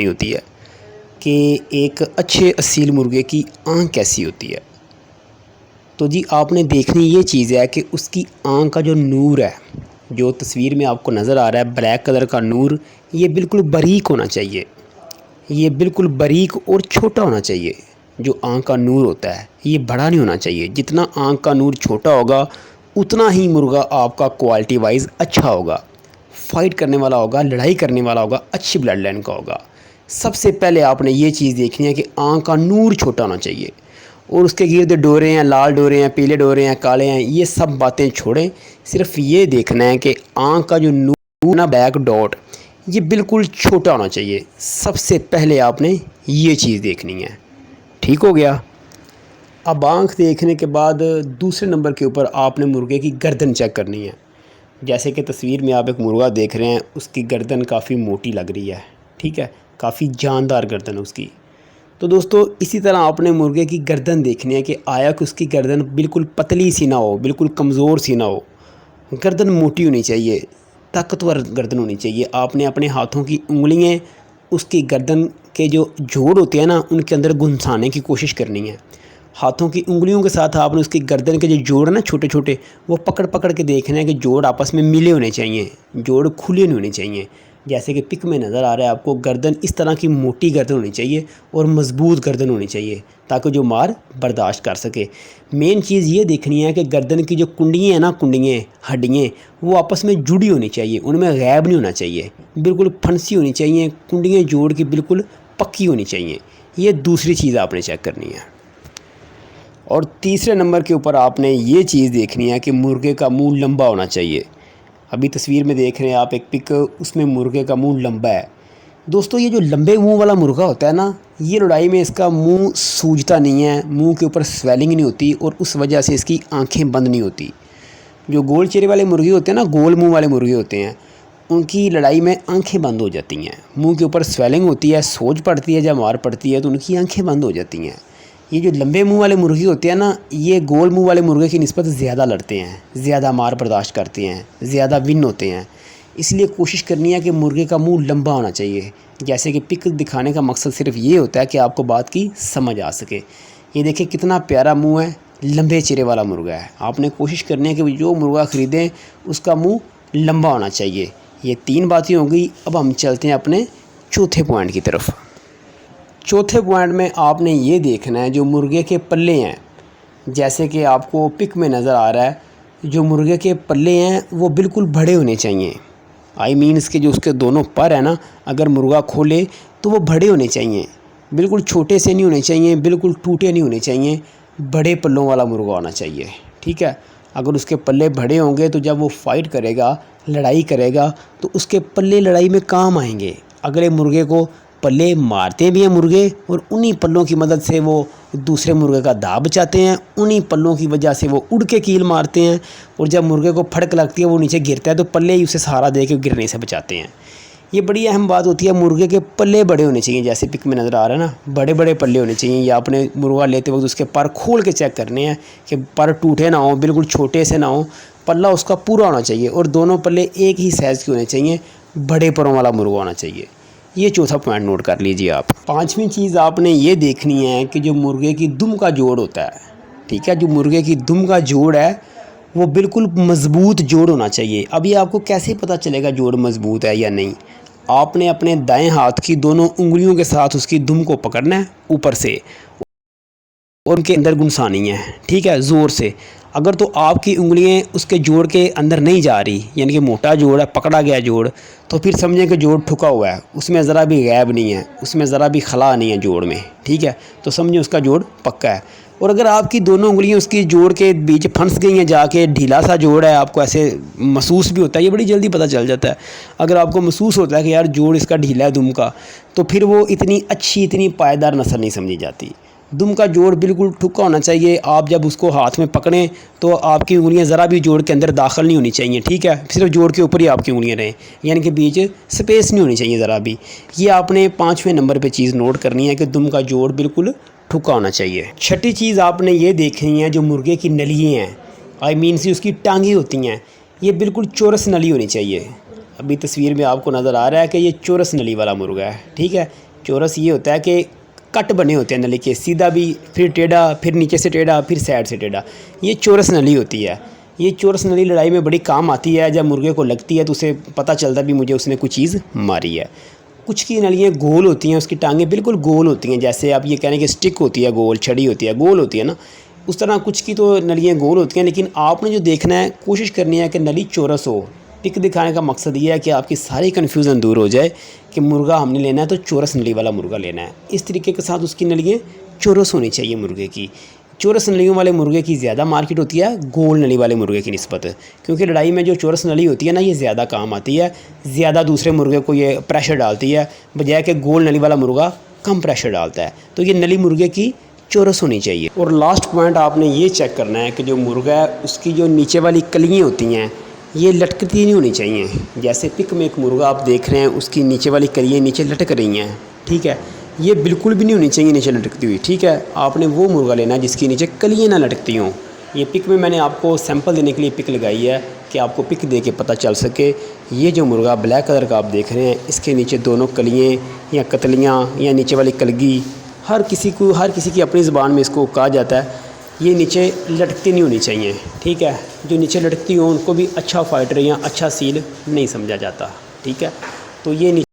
نہیں ہوتی ہے کہ ایک اچھے اصیل مرغے کی آنکھ کیسی ہوتی ہے۔ تو جی آپ نے دیکھنی یہ چیز ہے کہ اس کی آنکھ کا جو نور ہے، جو تصویر میں آپ کو نظر آ رہا ہے بلیک کلر کا نور، یہ بالکل باریک ہونا چاہیے، یہ بالکل باریک اور چھوٹا ہونا چاہیے۔ جو آنکھ کا نور ہوتا ہے یہ بڑا نہیں ہونا چاہیے، جتنا آنکھ کا نور چھوٹا ہوگا اتنا ہی مرغا آپ کا کوالٹی وائز اچھا ہوگا، فائٹ کرنے والا ہوگا، لڑائی کرنے والا ہوگا، اچھی بلڈ لائن کا ہوگا۔ سب سے پہلے آپ نے یہ چیز دیکھنی ہے کہ آنکھ کا نور چھوٹا ہونا چاہیے، اور اس کے گرد ڈورے ہیں، لال ڈورے ہیں، پیلے ڈورے ہیں، کالے ہیں، یہ سب باتیں چھوڑیں، صرف یہ دیکھنا ہے کہ آنکھ کا جو نور نا بیک ڈاٹ یہ بالکل چھوٹا ہونا چاہیے۔ سب سے پہلے آپ نے یہ چیز دیکھنی ہے، ٹھیک ہو گیا۔ اب آنکھ دیکھنے کے بعد دوسرے نمبر کے اوپر آپ نے مرغے کی گردن چیک کرنی ہے۔ جیسے کہ تصویر میں آپ ایک مرغا دیکھ رہے ہیں، اس کی گردن کافی موٹی لگ رہی ہے، ٹھیک ہے، کافی جاندار گردن ہے اس کی۔ تو دوستو اسی طرح آپ نے مرغے کی گردن دیکھنی ہے کہ آیا کہ اس کی گردن بالکل پتلی سی نہ ہو، بالکل کمزور سی نہ ہو، گردن موٹی ہونی چاہیے، طاقتور گردن ہونی چاہیے۔ آپ نے اپنے ہاتھوں کی انگلیاں اس کی گردن کے جو جوڑ ہوتے ہیں نا ان کے اندر گھسانے کی کوشش کرنی ہے۔ ہاتھوں کی انگلیوں کے ساتھ آپ نے اس کی گردن کے جو جوڑ ہیں نا چھوٹے چھوٹے، وہ پکڑ پکڑ کے دیکھنا ہے کہ جوڑ آپس میں ملے ہونے چاہیے، جوڑ کھلے نہیں ہونے چاہیے۔ جیسے کہ پک میں نظر آ رہا ہے آپ کو، گردن اس طرح کی موٹی گردن ہونی چاہیے اور مضبوط گردن ہونی چاہیے تاکہ جو مار برداشت کر سکے۔ مین چیز یہ دیکھنی ہے کہ گردن کی جو کنڈیاں ہیں نا، کنڈیاں ہڈیاں، وہ آپس میں جڑی ہونی چاہیے، ان میں غائب نہیں ہونا چاہیے، بالکل پھنسی ہونی چاہیے، کنڈیاں جوڑ کی بالکل پکی ہونی چاہیے۔ یہ دوسری چیز آپ نے چیک کرنی ہے۔ اور تیسرے نمبر کے اوپر آپ نے یہ چیز دیکھنی ہے کہ مرغے کا منہ لمبا ہونا چاہیے۔ ابھی تصویر میں دیکھ رہے ہیں آپ ایک پک، اس میں مرغے کا منہ لمبا ہے۔ دوستو یہ جو لمبے منہ والا مرغا ہوتا ہے نا، یہ لڑائی میں اس کا منہ سوجتا نہیں ہے، منہ کے اوپر سویلنگ نہیں ہوتی، اور اس وجہ سے اس کی آنکھیں بند نہیں ہوتی۔ جو گول چہرے والے مرغے ہوتے ہیں نا، گول منہ والے مرغے ہوتے ہیں، ان کی لڑائی میں آنکھیں بند ہو جاتی ہیں، منہ کے اوپر سویلنگ ہوتی ہے، سوج پڑتی ہے، جب مار پڑتی ہے تو ان کی آنکھیں بند ہو جاتی ہیں۔ یہ جو لمبے منہ والے مرغے ہوتے ہیں نا، یہ گول منہ والے مرغے کی نسبت زیادہ لڑتے ہیں، زیادہ مار برداشت کرتے ہیں، زیادہ ون ہوتے ہیں۔ اس لیے کوشش کرنی ہے کہ مرغے کا منہ لمبا ہونا چاہیے۔ جیسے کہ پک دکھانے کا مقصد صرف یہ ہوتا ہے کہ آپ کو بات کی سمجھ آ سکے۔ یہ دیکھیں کتنا پیارا منہ ہے، لمبے چہرے والا مرغا ہے۔ آپ نے کوشش کرنی ہے کہ جو مرغا خریدیں اس کا منہ لمبا ہونا چاہیے۔ یہ تین باتیں ہوں گی۔ اب ہم چلتے ہیں اپنے چوتھے پوائنٹ کی طرف۔ چوتھے پوائنٹ میں آپ نے یہ دیکھنا ہے جو مرغے کے پلے ہیں، جیسے کہ آپ کو پک میں نظر آ رہا ہے، جو مرغے کے پلے ہیں وہ بالکل بڑے ہونے چاہیے۔ اس کے جو اس کے دونوں پر ہیں نا، اگر مرغا کھولے تو وہ بڑے ہونے چاہیے، بالکل چھوٹے سے نہیں ہونے چاہیے، بالکل ٹوٹے نہیں ہونے چاہیے، بڑے پلوں والا مرغا ہونا چاہیے، ٹھیک ہے۔ اگر اس کے پلے بڑے ہوں گے تو جب وہ فائٹ کرے گا، لڑائی کرے گا، تو اس کے پلے لڑائی میں کام آئیں گے۔ اگلے مرغے کو پلے مارتے بھی ہیں مرغے، اور انہی پلوں کی مدد سے وہ دوسرے مرغے کا داغ بچاتے ہیں، انہی پلوں کی وجہ سے وہ اڑ کے کیل مارتے ہیں، اور جب مرغے کو پھڑک لگتی ہے وہ نیچے گرتا ہے تو پلے ہی اسے سہارا دے کے گرنے سے بچاتے ہیں۔ یہ بڑی اہم بات ہوتی ہے، مرغے کے پلے بڑے ہونے چاہیے، جیسے پک میں نظر آ رہا ہے نا، بڑے بڑے پلے ہونے چاہیے۔ یا آپ نے مرغا لیتے وقت اس کے پر کھول کے چیک کرنے ہیں کہ پر ٹوٹے نہ ہوں، بالکل چھوٹے سے نہ ہوں، پلہ اس کا پورا ہونا چاہیے، اور دونوں پلے ایک ہی سائز کے ہونے چاہیے، بڑے پروں والا مرغا ہونا چاہیے۔ یہ چوتھا پوائنٹ نوٹ کر لیجئے آپ۔ پانچویں چیز آپ نے یہ دیکھنی ہے کہ جو مرغے کی دم کا جوڑ ہوتا ہے، ٹھیک ہے، جو مرغے کی دم کا جوڑ ہے وہ بالکل مضبوط جوڑ ہونا چاہیے۔ اب یہ آپ کو کیسے پتہ چلے گا جوڑ مضبوط ہے یا نہیں؟ آپ نے اپنے دائیں ہاتھ کی دونوں انگلیوں کے ساتھ اس کی دم کو پکڑنا ہے اوپر سے، اور ان کے اندر گھسانی ہے، ٹھیک ہے، زور سے۔ اگر تو آپ کی انگلیاں اس کے جوڑ کے اندر نہیں جا رہی، یعنی کہ موٹا جوڑ ہے، پکڑا گیا جوڑ، تو پھر سمجھیں کہ جوڑ ٹھکا ہوا ہے، اس میں ذرا بھی غائب نہیں ہے، اس میں ذرا بھی خلا نہیں ہے جوڑ میں، ٹھیک ہے، تو سمجھیں اس کا جوڑ پکا ہے۔ اور اگر آپ کی دونوں انگلیاں اس کی جوڑ کے بیچ پھنس گئی ہیں جا کے، ڈھیلا سا جوڑ ہے، آپ کو ایسے محسوس بھی ہوتا ہے، یہ بڑی جلدی پتہ چل جاتا ہے۔ اگر آپ کو محسوس ہوتا ہے کہ یار جوڑ اس کا ڈھیلا ہے دم کا، تو پھر وہ اتنی اچھی، اتنی پائیدار نسل نہیں سمجھی جاتی۔ دم کا جوڑ بالکل ٹھکا ہونا چاہیے۔ آپ جب اس کو ہاتھ میں پکڑیں تو آپ کی انگلیاں ذرا بھی جوڑ کے اندر داخل نہیں ہونی چاہیے، ٹھیک ہے، صرف جوڑ کے اوپر ہی آپ کی انگلیاں رہیں، یعنی کہ بیچ سپیس نہیں ہونی چاہیے ذرا بھی۔ یہ آپ نے 5ویں نمبر پہ چیز نوٹ کرنی ہے کہ دم کا جوڑ بالکل ٹھکا ہونا چاہیے۔ چھٹی چیز آپ نے یہ دیکھنی ہے جو مرغے کی نلیاں ہیں، اس کی ٹانگیں ہوتی ہیں، یہ بالکل چورس نلی ہونی چاہیے۔ ابھی تصویر میں آپ کو نظر آ رہا ہے کہ یہ چورس نلی والا مرغا ہے، ٹھیک ہے۔ چورس یہ ہوتا ہے کہ کٹ بنے ہوتے ہیں نلی کے، سیدھا بھی، پھر ٹیڑھا، پھر نیچے سے ٹیڑھا، پھر سائڈ سے ٹیڑھا، یہ چورس نلی ہوتی ہے۔ یہ چورس نلی لڑائی میں بڑی کام آتی ہے، جب مرغے کو لگتی ہے تو اسے پتہ چلتا ہے بھی مجھے اس نے کوئی چیز ماری ہے۔ کچھ کی نلیاں گول ہوتی ہیں، اس کی ٹانگیں بالکل گول ہوتی ہیں، جیسے آپ یہ کہہ رہے ہیں کہ سٹک ہوتی ہے گول، چھڑی ہوتی ہے گول ہوتی ہے نا، اس طرح کچھ کی تو نلیاں گول ہوتی ہیں، لیکن آپ نے جو دیکھنا ہے کوشش کرنی ہے کہ نلی چورس ہو۔ پک دکھانے کا مقصد یہ ہے کہ آپ کی ساری کنفیوژن دور ہو جائے کہ مرغا ہم نے لینا ہے تو چورس نلی والا مرغا لینا ہے، اس طریقے کے ساتھ اس کی نلیاں چورس ہونی چاہیے مرغے کی۔ چورس نلیوں والے مرغے کی زیادہ مارکیٹ ہوتی ہے گول نلی والے مرغے کی نسبت، کیونکہ لڑائی میں جو چورس نلی ہوتی ہے نا یہ زیادہ کام آتی ہے، زیادہ دوسرے مرغے کو یہ پریشر ڈالتی ہے، بجائے کہ گول نلی والا مرغا کم پریشر ڈالتا ہے۔ تو یہ نلی مرغے کی چورس ہونی چاہیے۔ اور لاسٹ پوائنٹ آپ نے یہ چیک کرنا ہے کہ جو مرغا ہے اس کی جو نیچے والی کلیاں ہوتی ہیں یہ لٹکتی نہیں ہونی چاہیے۔ جیسے پک میں ایک مرغا آپ دیکھ رہے ہیں اس کی نیچے والی کلیاں نیچے لٹک رہی ہیں، ٹھیک ہے، یہ بالکل بھی نہیں ہونی چاہیے نیچے لٹکتی ہوئی، ٹھیک ہے۔ آپ نے وہ مرغا لینا ہے جس کی نیچے کلیاں نہ لٹکتی ہوں۔ یہ پک میں نے آپ کو سیمپل دینے کے لیے پک لگائی ہے کہ آپ کو پک دے کے پتہ چل سکے۔ یہ جو مرغا بلیک کلر کا آپ دیکھ رہے ہیں اس کے نیچے دونوں کلیاں یا کتلیاں یا نیچے والی کلگی، ہر کسی کی اپنی زبان میں اس کو کہا جاتا ہے، یہ نیچے لٹکتی نہیں ہونی چاہیے، ٹھیک ہے۔ جو نیچے لٹکتی ہوں ان کو بھی اچھا فائٹر یا اچھا سیل نہیں سمجھا جاتا، ٹھیک ہے۔ تو یہ